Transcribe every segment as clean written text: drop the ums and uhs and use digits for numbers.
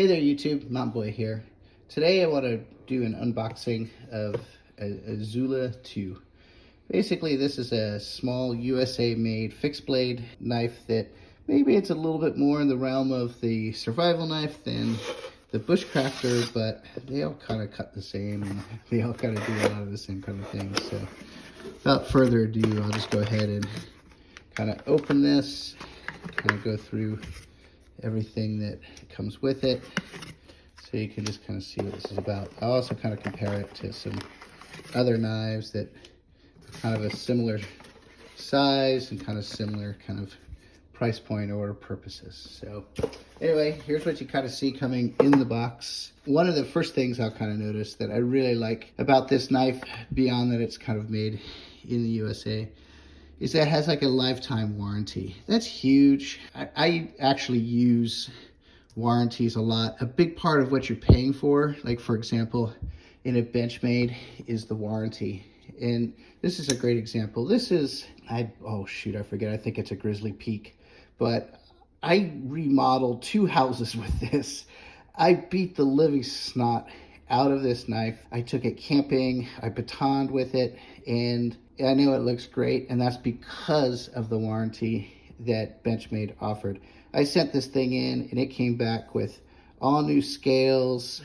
Hey there YouTube, Mountain Boy here. Today I want to do an unboxing of Izula II. Basically this is a small USA made fixed blade knife that maybe it's a little bit more in the realm of the survival knife than the bushcrafter, but they all kind of cut the same and they all kind of do a lot of the same kind of things. So without further ado, I'll just go ahead and kind of open this, kind of go through everything that comes with it, so you can just kind of see what this is about. I'll also kind of compare it to some other knives that are kind of a similar size and kind of similar kind of price point or purposes. So anyway, here's what you kind of see coming in the box. One of the first things I'll kind of notice that I really like about this knife, beyond that it's kind of made in the USA, is that it has like a lifetime warranty. That's huge. I actually use warranties a lot. A big part of what you're paying for, like for example, in a Benchmade, is the warranty. And this is a great example. This is, oh shoot, I forget, I think it's a Grizzly Peak. But I remodeled 2 houses with this. I beat the living snot out of this knife. I took it camping, I batoned with it, and I know it looks great, and that's because of the warranty that Benchmade offered. I sent this thing in, and it came back with all new scales.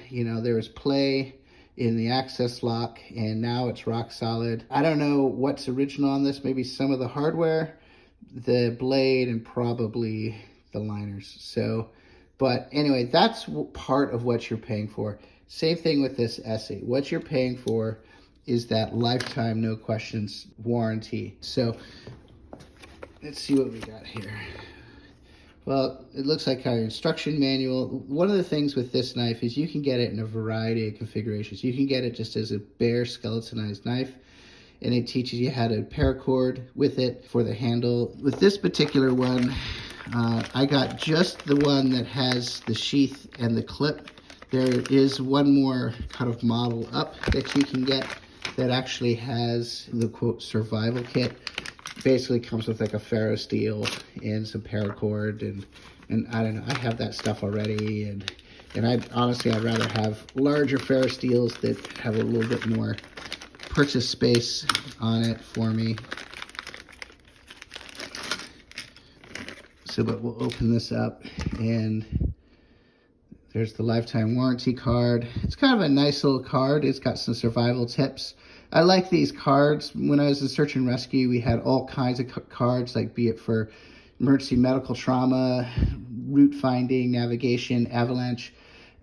You know, there was play in the access lock, and now it's rock solid. I don't know what's original on this, maybe some of the hardware, the blade, and probably the liners. So, but anyway, that's part of what you're paying for. Same thing with this Esee. What you're paying for is that lifetime, no questions warranty. So let's see what we got here. Well, it looks like our instruction manual. One of the things with this knife is you can get it in a variety of configurations. You can get it just as a bare skeletonized knife, and it teaches you how to paracord with it for the handle. With this particular one, I got just the one that has the sheath and the clip. There is one more kind of model up that you can get that actually has the quote survival kit. Basically comes with like a ferro steel and some paracord, and I don't know, I have that stuff already, and I'd rather have larger ferro steels that have a little bit more purchase space on it for me. So, but we'll open this up, and there's the lifetime warranty card. It's kind of a nice little card. It's got some survival tips. I like these cards. When I was in search and rescue, we had all kinds of cards, like be it for emergency medical trauma, route finding, navigation, avalanche.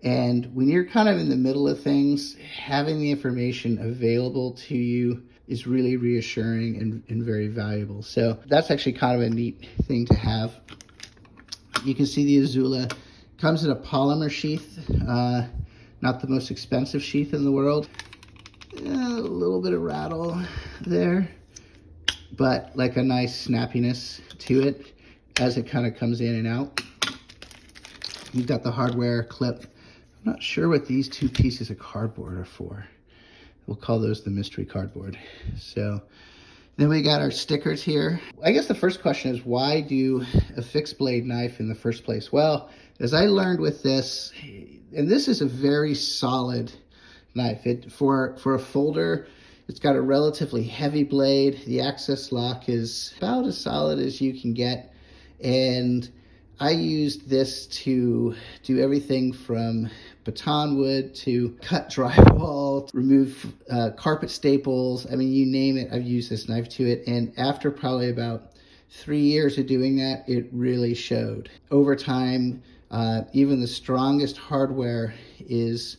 And when you're kind of in the middle of things, having the information available to you is really reassuring and very valuable. So that's actually kind of a neat thing to have. You can see the Izula comes in a polymer sheath, not the most expensive sheath in the world. A little bit of rattle there, but like a nice snappiness to it as it kind of comes in and out. You've got the hardware clip. I'm not sure what these 2 pieces of cardboard are for. We'll call those the mystery cardboard. So then we got our stickers here. I guess the first question is, why do a fixed blade knife in the first place? Well, as I learned with this, and this is a very solid knife. For a folder, it's got a relatively heavy blade. The access lock is about as solid as you can get, and I used this to do everything from baton wood to cut drywall, remove carpet staples. I mean, you name it, I've used this knife to it. And after probably about 3 years of doing that, it really showed. Over time, even the strongest hardware is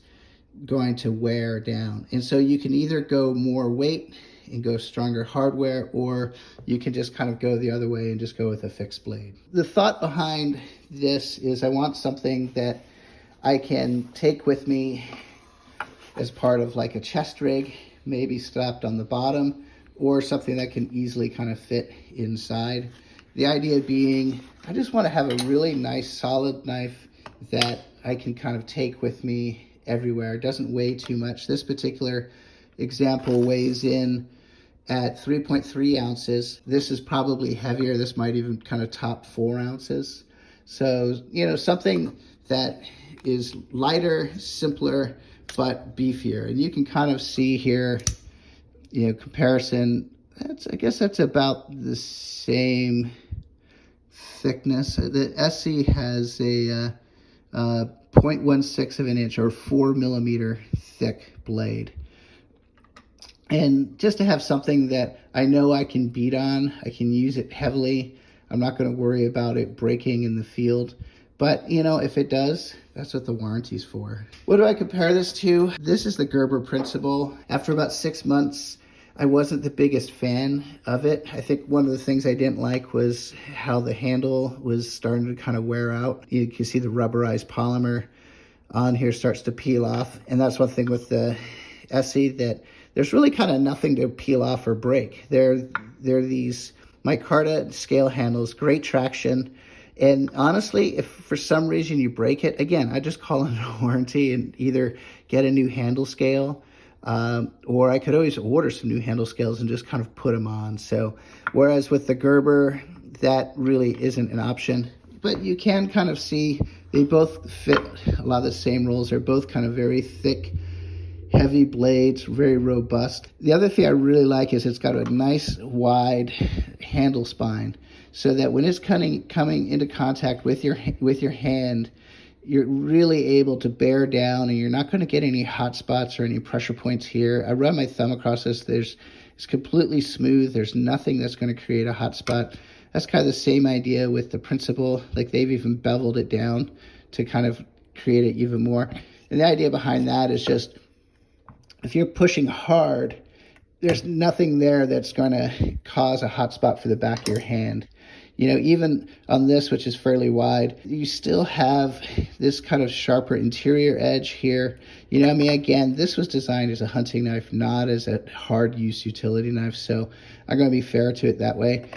going to wear down. And so you can either go more weight and go stronger hardware, or you can just kind of go the other way and just go with a fixed blade. The thought behind this is I want something that I can take with me as part of like a chest rig, maybe strapped on the bottom, or something that can easily kind of fit inside. The idea being, I just want to have a really nice solid knife that I can kind of take with me everywhere. It doesn't weigh too much. This particular example weighs in at 3.3 ounces. This is probably heavier. This might even kind of top 4 ounces. So, you know, something that is lighter, simpler, but beefier. And you can kind of see here, comparison. I guess that's about the same thickness. The Esee has a 0.16 of an inch or 4 millimeter thick blade. And just to have something that I know I can beat on, I can use it heavily. I'm not going to worry about it breaking in the field. But, if it does, that's what the warranty's for. What do I compare this to? This is the Gerber Principle. After about 6 months, I wasn't the biggest fan of it. I think one of the things I didn't like was how the handle was starting to kind of wear out. You can see the rubberized polymer on here starts to peel off. And that's one thing with the Esee, that there's really kind of nothing to peel off or break. They're these micarta scale handles, great traction. And honestly, if for some reason you break it, again, I just call in a warranty and either get a new handle scale, or I could always order some new handle scales and just kind of put them on. So whereas with the Gerber, that really isn't an option. But you can kind of see they both fit a lot of the same roles. They're both kind of very thick, heavy blades, very robust. The other thing I really like is it's got a nice wide handle spine, so that when it's coming into contact with your hand, you're really able to bear down, and you're not going to get any hot spots or any pressure points here. I run my thumb across this. It's completely smooth. There's nothing that's going to create a hot spot. That's kind of the same idea with the Principle. Like, they've even beveled it down to kind of create it even more. And the idea behind that is just, if you're pushing hard, there's nothing there that's going to cause a hot spot for the back of your hand. Even on this, which is fairly wide, you still have this kind of sharper interior edge here. Again, this was designed as a hunting knife, not as a hard use utility knife. So I'm going to be fair to it that way.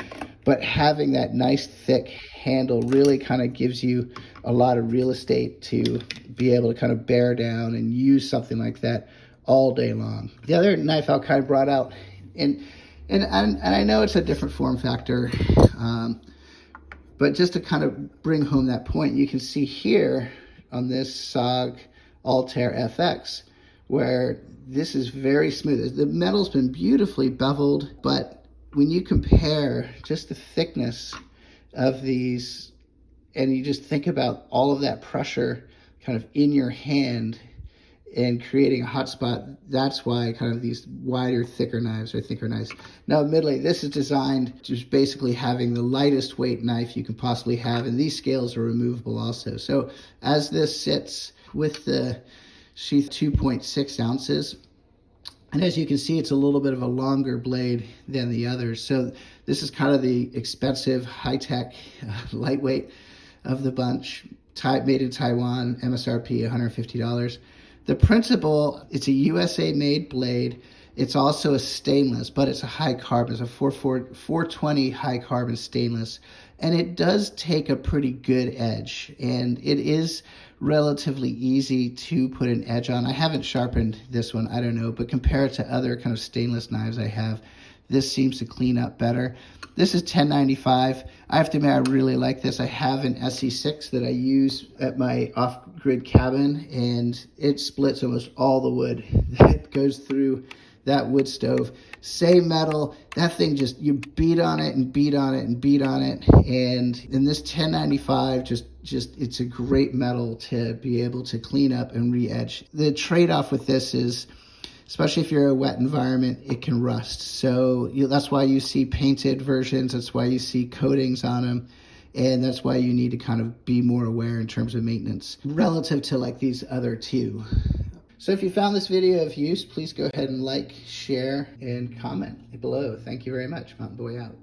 But having that nice thick handle really kind of gives you a lot of real estate to be able to kind of bear down and use something like that all day long. The other knife I kind of brought out, and I know it's a different form factor, but just to kind of bring home that point, you can see here on this SOG Altair FX, where this is very smooth. The metal's been beautifully beveled, but when you compare just the thickness of these, and you just think about all of that pressure kind of in your hand and creating a hot spot, that's why kind of these wider, thicker knives are thicker knives. Now, admittedly, this is designed just basically having the lightest weight knife you can possibly have, and these scales are removable also. So as this sits with the sheath 2.6 ounces, and as you can see, it's a little bit of a longer blade than the others. So this is kind of the expensive, high-tech, lightweight of the bunch, made in Taiwan, MSRP $150. The Principle, it's a USA-made blade. It's also a stainless, but it's a high carbon. It's a 420 high carbon stainless. And it does take a pretty good edge. And it is relatively easy to put an edge on. I haven't sharpened this one, I don't know. But compared to other kind of stainless knives I have, this seems to clean up better. This is $10.95. I have to admit, I really like this. I have an SE6 that I use at my off-grid cabin, and it splits almost all the wood that goes through that wood stove. Same metal. That thing just, you beat on it and beat on it and beat on it. And in this $10.95, just it's a great metal to be able to clean up and re-edge. The trade-off with this is, especially if you're in a wet environment, it can rust. So that's why you see painted versions. That's why you see coatings on them. And that's why you need to kind of be more aware in terms of maintenance relative to like these other two. So if you found this video of use, please go ahead and like, share, and comment below. Thank you very much. Mountain Boy out.